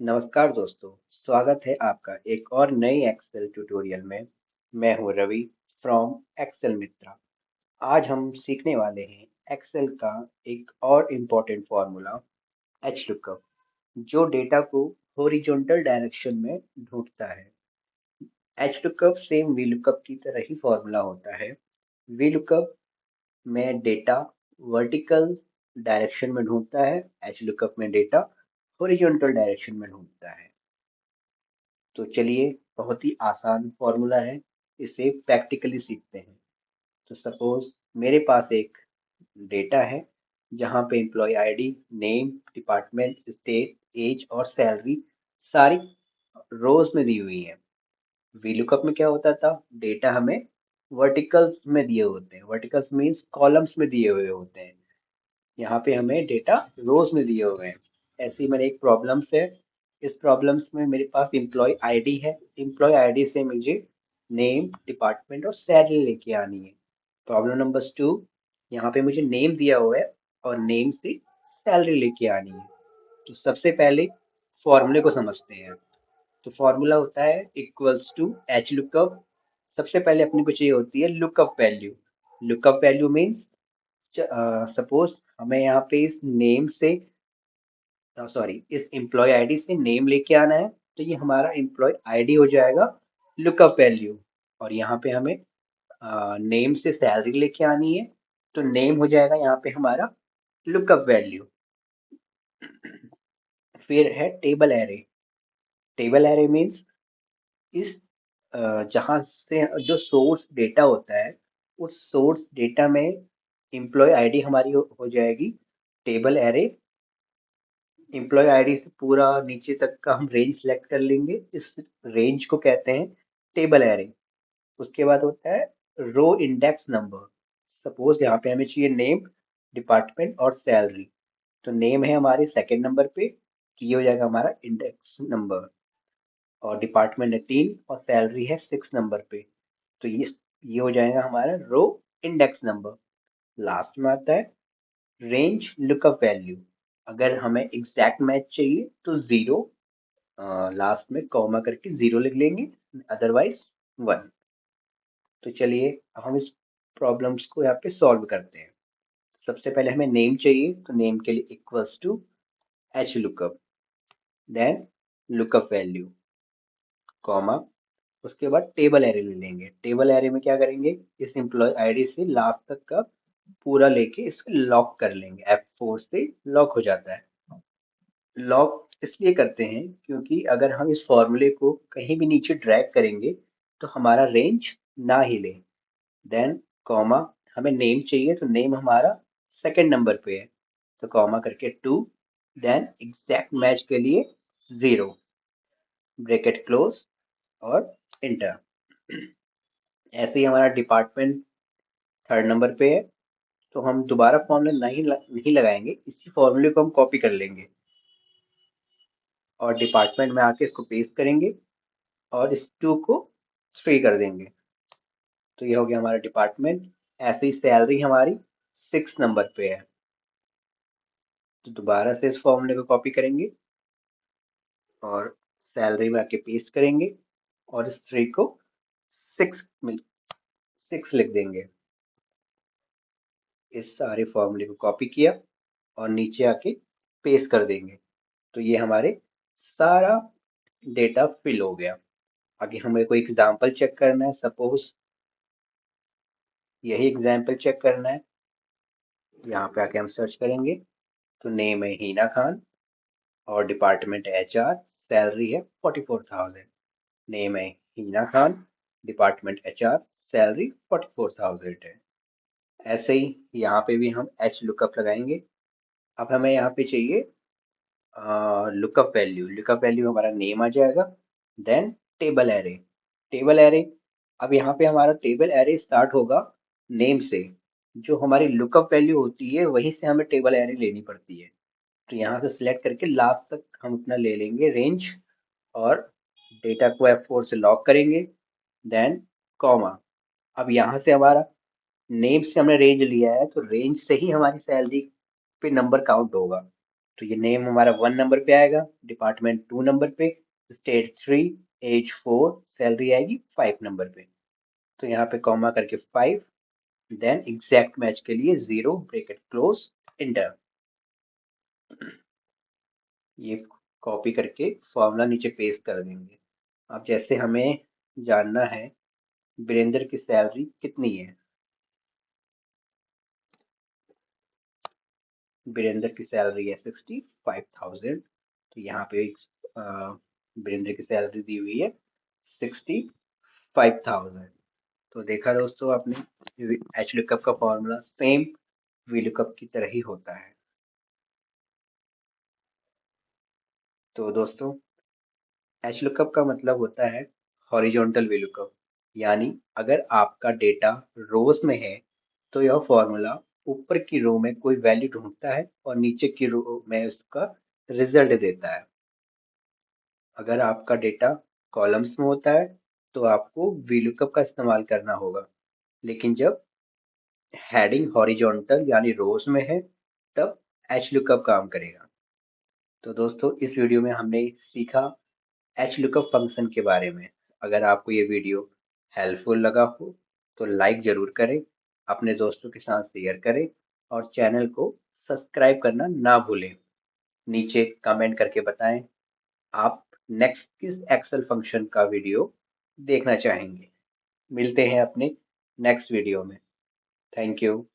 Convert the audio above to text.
नमस्कार दोस्तों, स्वागत है आपका एक और नई एक्सेल ट्यूटोरियल में। मैं हूं रवि फ्रॉम एक्सेल मित्रा। आज हम सीखने वाले हैं एक्सेल का एक और इम्पोर्टेंट फॉर्मूला एच लुकअप, जो डेटा को हॉरिजॉन्टल डायरेक्शन में ढूंढता है। H lookup same V lookup की तरह ही फॉर्मूला होता है। वी लुकअप में डेटा वर्टिकल डायरेक्शन में ढूंढता है, एच लुकअप में डेटा हॉरिजॉन्टल डायरेक्शन में ढूंढता है। तो चलिए, बहुत ही आसान फॉर्मूला है, इसे प्रैक्टिकली सीखते हैं। तो सपोज मेरे पास एक डेटा है जहाँ पे employ ID, name, department, state, age और सैलरी सारी रोज में दी हुई है। वीलुकअप में क्या होता था, डेटा हमें वर्टिकल्स में दिए होते हैं। वर्टिकल्स मीन्स कॉलम्स में दिए हुए होते हैं। यहाँ पे हमें डेटा रोज में दिए हुए हैं। ऐसे ही मैंने एक प्रॉब्लम्स है। इस प्रॉब्लम्स में मेरे पास एम्प्लॉय आईडी है। एम्प्लॉय आईडी से मुझे नेम, डिपार्टमेंट और सैलरी लेके आनी है। प्रॉब्लम नंबर 2, यहाँ पे मुझे नेम दिया हुआ है और नेम से सैलरी लेके आनी है। तो सबसे पहले फॉर्मूले को समझते हैं। तो फॉर्मूला होता है इक्वल्स टू एच लुकअप। सबसे पहले अपने को चाहिए होती है lookup value. Lookup value means suppose हमें यहाँ पे इस नेम से, सॉरी, इस एम्प्लॉय आईडी से नेम लेके आना है, तो ये हमारा एम्प्लॉय आईडी हो जाएगा लुकअप वैल्यू। और यहाँ पे हमें नेम से सैलरी लेके आनी है, तो नेम हो जाएगा यहाँ पे हमारा लुकअप वैल्यू। फिर है table array. Table array means इस जहाँ से जो सोर्स डेटा होता है, उस सोर्स डेटा में एम्प्लॉय आईडी हमारी हो जाएगी टेबल एरे। एम्प्लॉय आईडी से पूरा नीचे तक का हम रेंज सेलेक्ट कर लेंगे। इस रेंज को कहते हैं टेबल एरे। उसके बाद होता है रो इंडेक्स नंबर। सपोज यहाँ पे हमें चाहिए नेम, डिपार्टमेंट और सैलरी। तो नेम है हमारे सेकंड नंबर पे, तो ये हो जाएगा हमारा इंडेक्स नंबर। और डिपार्टमेंट है 3 और सैलरी है 6 नंबर पे, तो ये हो जाएगा हमारा रो इंडेक्स नंबर। लास्ट में आता है रेंज लुकअप वैल्यू। अगर हमें एग्जैक्ट मैच चाहिए तो जीरो, लास्ट में कॉमा करके जीरो लिख लेंगे, अदरवाइज 1। तो चलिए, अब हम इस प्रॉब्लम्स को यहाँ पे सॉल्व करते हैं। सबसे पहले हमें नेम चाहिए, तो नेम के लिए equals to H lookup, then lookup value, comma, उसके बाद टेबल एरे ले लेंगे। टेबल एरे में क्या करेंगे, इस एम्प्लॉय आईडी से लास्ट तक का पूरा लेके इसको लॉक कर लेंगे। F4 से लॉक हो जाता है। लॉक इसलिए करते हैं क्योंकि अगर हम इस फॉर्मूले को कहीं भी नीचे ड्रैग करेंगे तो हमारा रेंज ना हिले। देन कॉमा, हमें नेम चाहिए, तो नेम हमारा सेकंड नंबर पे है, तो कॉमा करके 2, देन एग्जैक्ट मैच के लिए 0, ब्रैकेट क्लोज और इंटर। ऐसे ही हमारा डिपार्टमेंट थर्ड नंबर पे है, तो हम दोबारा फॉर्मूला नहीं लगाएंगे, इसी फॉर्मूले को हम कॉपी कर लेंगे और डिपार्टमेंट में आके इसको पेस्ट करेंगे और इस 2 को 3 कर देंगे। तो ये हो गया हमारा डिपार्टमेंट। ऐसे ही सैलरी हमारी 6 नंबर पे है, तो दोबारा से इस फॉर्मूले को कॉपी करेंगे और सैलरी में आके पेस्ट करेंगे और इस 3 को 6 6 लिख देंगे। इस सारे फॉर्मूले को कॉपी किया और नीचे आके पेस्ट कर देंगे, तो ये हमारे सारा डेटा फिल हो गया। आगे हमें कोई एग्जाम्पल चेक करना है, सपोज यही एग्जाम्पल चेक करना है। यहाँ पे आके हम सर्च करेंगे, तो नेम है हीना खान और डिपार्टमेंट HR, सैलरी है 44,000। नेम है हीना खान, डिपार्टमेंट HR, सैलरी 44,000 है। ऐसे ही यहाँ पे भी हम एच लुकअप लगाएंगे। अब हमें यहाँ पे चाहिए लुकअप वैल्यू। लुकअप वैल्यू हमारा नेम आ जाएगा, then table array. Table array, अब यहाँ पे हमारा टेबल एरे स्टार्ट होगा नेम से। जो हमारी लुकअप वैल्यू होती है वहीं से हमें टेबल एरे लेनी पड़ती है। तो यहाँ से सिलेक्ट करके लास्ट तक हम अपना ले लेंगे रेंज और डेटा को F4 से लॉक करेंगे, देन कॉमा। अब यहाँ से हमारा नेम से हमने रेंज लिया है, तो रेंज से ही हमारी सैलरी पे नंबर काउंट होगा। तो ये नेम हमारा 1 नंबर पे आएगा, डिपार्टमेंट 2 नंबर पे, स्टेट 3, एज 4, सैलरी आएगी 5 नंबर पे। तो यहाँ पे कॉमा करके 5, देन एग्जैक्ट मैच के लिए 0 ब्रैकेट क्लोज इंटर। ये कॉपी करके फॉर्मूला नीचे पेस्ट कर देंगे। अब जैसे हमें जानना है वीरेंद्र की सैलरी कितनी है। वीरेंद्र की सैलरी है 65,000। तो यहाँ पे वीरेंद्र की सैलरी दी हुई है 65,000। तो देखा दोस्तों आपने, एच लुकअप का फॉर्मूला सेम वी लुकअप की तरह ही होता है। तो दोस्तों एच लुकअप का मतलब होता है हॉरिजॉन्टल वी लुकअप, यानी अगर आपका डेटा रोज में है तो यह फॉर्मूला ऊपर की रो में कोई वैल्यू ढूंढता है और नीचे की रो में उसका रिजल्ट देता है। अगर आपका डेटा कॉलम्स में होता है तो आपको वीलुकअप का इस्तेमाल करना होगा, लेकिन जब हेडिंग हॉरिजॉन्टल यानी रोज में है तब एच लुकअप काम करेगा। तो दोस्तों इस वीडियो में हमने सीखा एच लुकअप फंक्शन के बारे में। अगर आपको ये वीडियो हेल्पफुल लगा हो तो लाइक जरूर करें, अपने दोस्तों के साथ शेयर करें और चैनल को सब्सक्राइब करना ना भूलें। नीचे कमेंट करके बताएं आप नेक्स्ट किस एक्सेल फंक्शन का वीडियो देखना चाहेंगे। मिलते हैं अपने नेक्स्ट वीडियो में। Thank you.